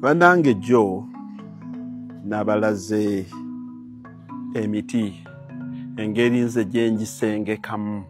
Banange Joe nabalaze emiti engeri nze gyengisengekamu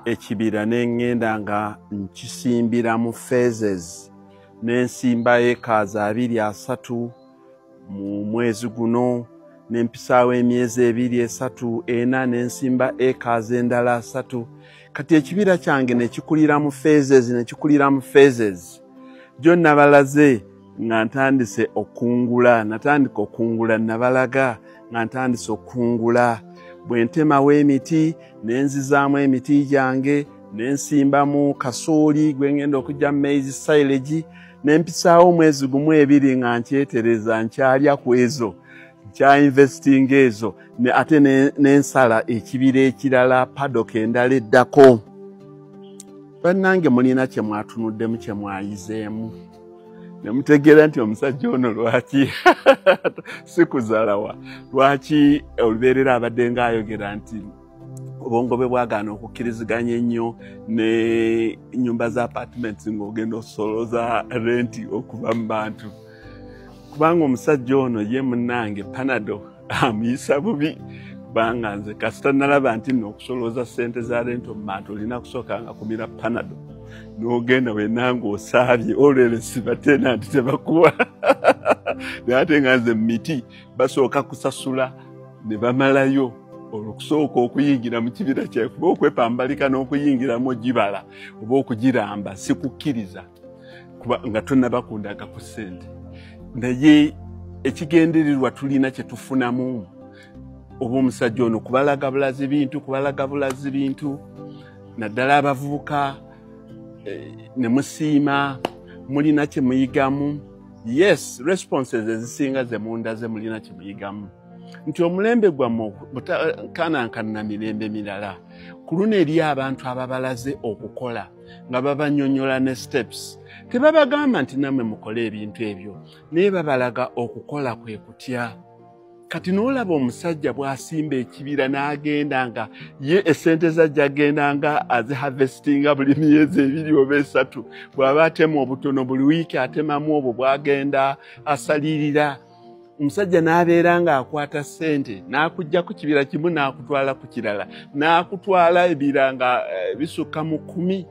ekibira n'engenda nga nkisimbira mu phases n'ensimba acres 2-3 mu mwezi guno n'empisaawo emyezi 2-3 ena n'ensimba acres endala 3 kati ekibira kyange nekikulira mu phases jo nabalaze nga ntandise okungula natandika okungula nabalaga nga ntandise okungula bwentemawo emiti nenzizaamu emiti gyange nensimbamu kasooli gwengenda okujja maize silage nempisaawo omwezi gumu 2 nga nkyetereza nkyalya ku ezo nkya investing ezo ate nensala ekibira ekirala paddock endala eddako. Bannange mulina kye mwatunuddemu kye mwayizeemu nemutegeera nti omusajja ono lwaki sikuzaalawa lwaki olubeerera abadde ng'ayogera nti obwongo bwe bwagaana okukkiriziganya ennyo ne nnyumba za apartments ng'ogenda osolooza renti okuva mu bantu kubanga omusajja ono ye munnange Panado amuyisa bubi kubanga nze kasita nalaba nti nno okusolooza ssente za renti mu bantu olina kusooka nga kumira Panado n'ogenda wenanga osaabye olwere siba tenanti tebakuwa ate nga nze miti basooka kusasula ne bamalayo olwokusooka okuyingira mu kibira kyaffe oba okwepambalika n'okuyingiramu ogibala oba okugiramba sikukkiriza nga tonnabakundanga ku ssente naye ekigendererwa tulina kye tufunamu oba omusajja ono kubalaga bulazi bintu naddala abavubuka ne musiima mulina kye muyigamu. Yes, responses ezisinga ze munda ze mulina kye muyigamu nti omulembe gwammwe kanankanna mirembe mirala ku luno eri abantu ababalaze okukola nga babannyonnyola ne steps tebabagamba nti nammwe mukole ebintu ebyo naye babalaga okukola kwe kutya. Kati n'olaba omusajja bw'asimba ekibira n'agenda nga ye essente zajja agenda nga aziharvestinga buli myezi 2 oba 3 bw'aba atema obutono buli wiiki atemamu obwo bw'agenda asalirira omusajja n'abeera ng'akwata ssente n'akujja ku kibira kimu n'akutwala ku kirala n'akutwala ebira nga bisukka mu 10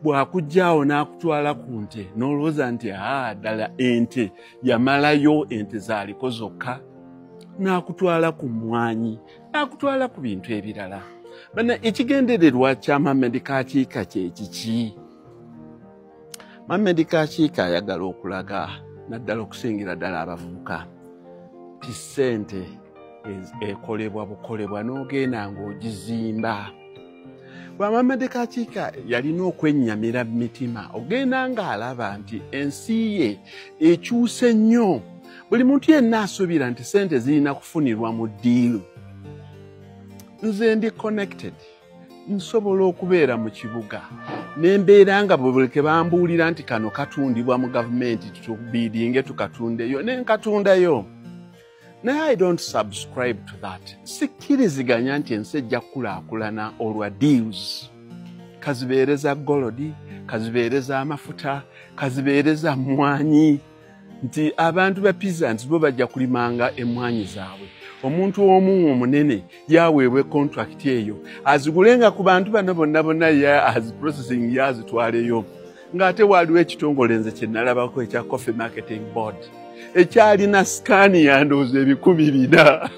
bw'akujjaawo n'akutwala ku nte n'olowooza nti ddala ente yamalayo ente zaaliko zokka n'akutwala ku mmwanyi n'akutwala ku bintu ebirala. Bana ekigendererwa kya Mohamed Kakiika kye kiki? Mohamed Kakiika ayagala okulaga naddala okusingira ddala abavubuka ti ssente ekolebwa bukolebwa n'ogenda ng'ogizimba. Bwa Mohamed Kakiika yalina okwennyamira mu mitima ogenda ng'alaba nti ensi ye ekyuse nnyo buli muntu yenna asuubira nti ssente zirina kufunirwa mu ddiiru. Nze ndi connected nsobola okubeera mu kibuga nembeera nga bwe ke bambuulira nti kano katundibwa mu gavumenti tubiidinge tukatundeyo nenkatundayo naye I don't subscribe to that. Sikkiriziganya nti ensi ejja kukulaakulana olwa deals kazibeereza golodi kazibeereza amafuta kazibeereza mmwanyi nti abantu ba peasants bo bajja kulimanga emmwanyi zaabwe omuntu omu omunene yaweebwe contract eyo azigulenga ku bantu bano bonna processing yazitwaleyo ng'ate waliwo ekitongole nze kye nalabako ekya Coffee Marketing Board ekyalina sikaani ya ndowooza 400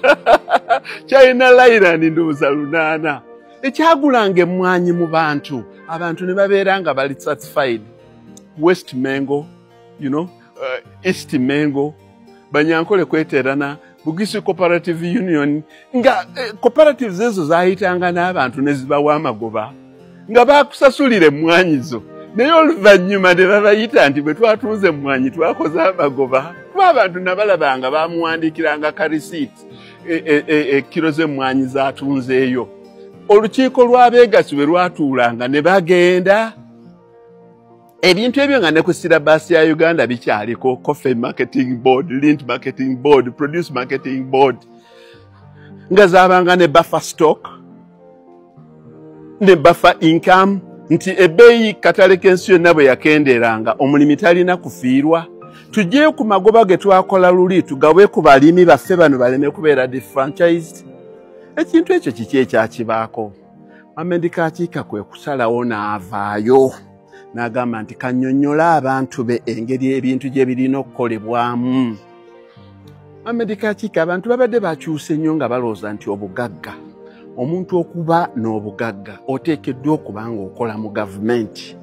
kyalina layirani ndowooza 800 ekyagulanga emmwanyi mu bantu abantu ne babeera nga bali satisfied. West Mengo, East Mengo, Banyankole kweterana Bugisi Cooperative Union nga cooperatives ezo zaayitanga n'abantu ne zibawa amagoba nga baakusasulira emmwanyi zo naye oluvannyuma ne babayita nti bwe twatunze emmwanyi twakoze amagoba kuba abantu nabalabanga baamuwandiikiranga ka receipt kiro z'emmwanyi zaatunzeeyo. Olukiiko lw'abeegasi bwe lwatuulanga ne bagenda ebintu ebyo nga ne ku sirabaasi ya Uganda bikyaliko Coffee Marketing Board, Lint Marketing Board, Produce Marketing Board nga zaabanga ne buffer stock ne buffer income nti ebbeeyi katale k'ensi yonna bwe yakenderanga omulimi talina kufiirwa. Tujjeyo ku magoba ge twakola luli tugawe ku balimi baffe bano baleme kubeera defranchised. Ekintu ekyo kiki ekyakibaako? Mohamed Kakiika kwe kusalawo n'avaayo n'agamba nti kannyonnyola abantu be engeri ebintu gye birina okukolebwamu. Mohamed Kakiika abantu babadde bakyuse nnyo nga balowooza nti obugagga, omuntu okuba n'obugagga oteekeddwa okuba ng'okola mu gavumenti.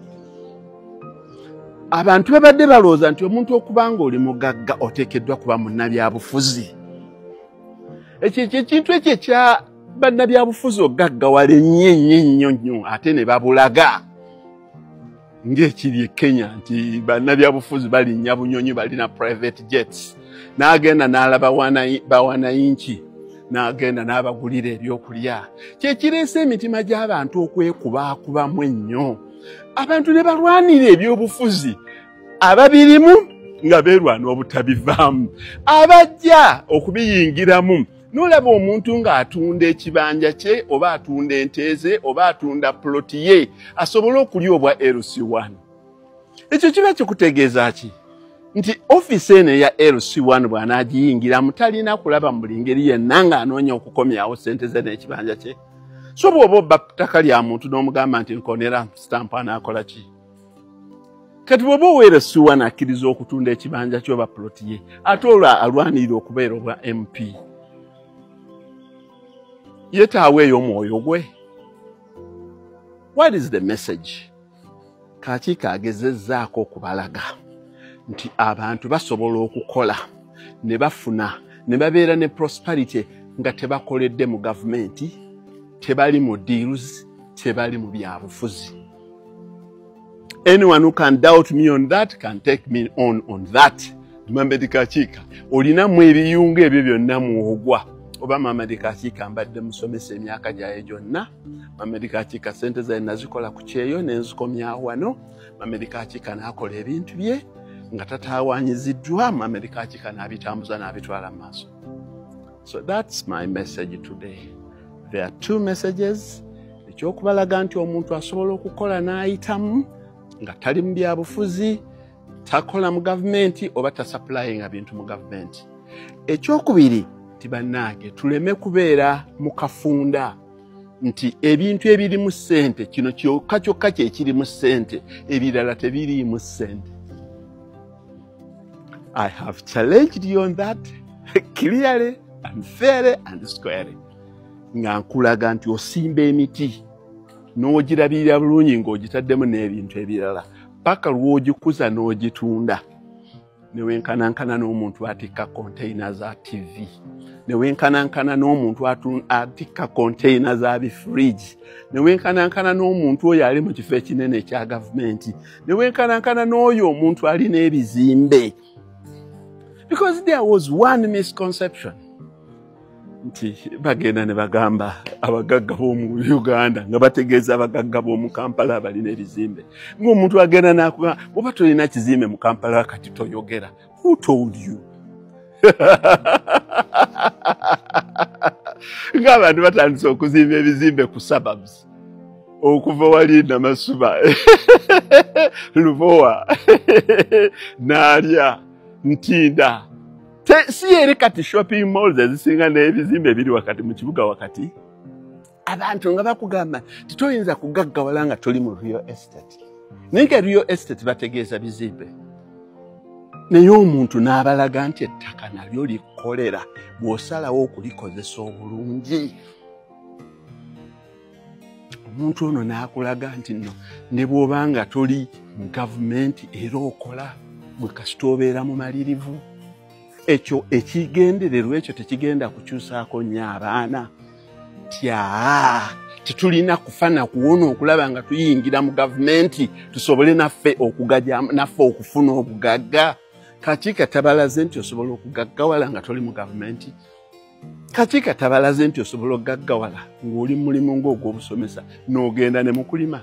Abantu babadde balowooza nti omuntu okuba ng'oli mugagga oteekeddwa kuba munnabyabufuzi. Ekyo ekintu ekyo ekya bannabyabufuzi ogaggawala ennyo ate ne babulaga. Ng'ekiri e Kenya nti bannabyabufuzi balinnya bunyonyi balina private jets. N'agenda n'alaba bawanayinki n'agenda n'abagulira ebyokulya. Kye kireese emitima gy'abantu okwekubaakubamu ennyo. Abantu ne balwanira ebyobufuzi ababirimu nga beerwana obutabivaamu. Abajja okubiyingiramu n'olaba omuntu ng'atunda ekibanja kye oba atunda ente ze oba atunda ploti ye asobole okulya obwa LC1. Ekyo kiba kikutegeeza ki? Nti ofiisi eno eya LC1 bw'anaagiyingiramu talina kulaba mu buli ngeri yenna ng'anoonya okukomyawo ssente ze n'ekibanja kye. So bw'oba obba ttaka lya muntu n'omugamba nti nkonera stamp anaakola ki? Kati bw'oba owa LC1 akkiriza okutunda ekibanja kye oba ploti ye ate olwo alwanirira okubeera obwa MP. Yetaawe ey'omwoyo gwe. What is the message? Kakiika agezezzaako okubalaga nti abantu basobola okukola ne bafuna ne babeera ne prosperity nga tebakoledde mu gavumenti, tebali mu deals, tebali mu byabufuzi. Anyone who can doubt me on that can take me on that. Mohamed Kakiika olinamu ebiyungu ebyo byonna muwogwa. Oba Mohamed Kakiika mbadde musomesa emyaka gyaye gyonna. Mohamed Kakiika ssente ze nazikola ku kyeyo n'enzikomyawo wano. Mohamed Kakiika n'akola ebintu bye nga tataawanyiziddwa. Mohamed Kakiika n'abitambuza n'abitwala mu maaso. So that's my message today. There are two messages. Ekyokubalaga nti omuntu asobola okukola n'ayitamu nga tali mu byabufuzi, takola mu gavumenti oba tasuplyinga bintu mu gavumenti. Ekyokubiri nti bannange tuleme kubeera mu kafunda nti ebintu ebirimu ssente kino kyokka kyokka kye kirimu ssente ebirala tebiriimu ssente. I have challenged you on that clearly and fairly and squarely. Nga nkulaga nti osimba emiti n'ogirabirira bulungi ng'ogitaddemu n'ebintu ebirala paka lw'ogikuza n'ogitunda. Ne wenkanankana n'omuntu atikka container za TV. Ne wenkanankana n'omuntu atikka container za bifridge. Ne wenkanankana n'omuntu oyo ali mu kifo ekinene ekya gavumenti. Ne wenkanankana n'oyo omuntu alina ebizimbe. Because there was one misconception. Nti bagenda ne bagamba abagagga b'omu Uganda nga bategeeza abagagga b'omu Kampala abalina ebizimbe. Ng'omuntu agenda n'akugamba bw'oba tolina kizimbe mu Kampala kati toyogera. Who told you? Ng'abantu batandise okuzimba ebizimbe ku suburbs. Okuva wali Namasuba, Lubowa, Naalya, Ntinda. Si eri kati shopping malls ezisinga n'ebizimbe biri wakati mu kibuga wakati. Abantu nga bakugamba titoyinza kugaggawala nga toli mu real estate. Naye nga real estate bategeeza bizimbe. Naye omuntu n'abalaga nti ettaka nalyo likolera bw'osalawo okulikozesa obulungi. Omuntu ono n'akulaga nti nno ne bw'obanga toli mu gavumenti era okola bwe kasita obeera mu malirivu. Ekyo ekigendererwa ekyo tekigenda kukyusaako nnyo abaana. Tetulina kufana kuwona okulaba nga tuyingira mu gavumenti tusobole naffe okugajja naffe okufuna obugagga. Kakiika tabalaze nti osobola okugaggawala nga toli mu gavumenti. Kakiika tabalaze nti osobola okugaggawala ng'oli mu mulimu ng'ogw'obusomesa n'ogenda ne mu kulima.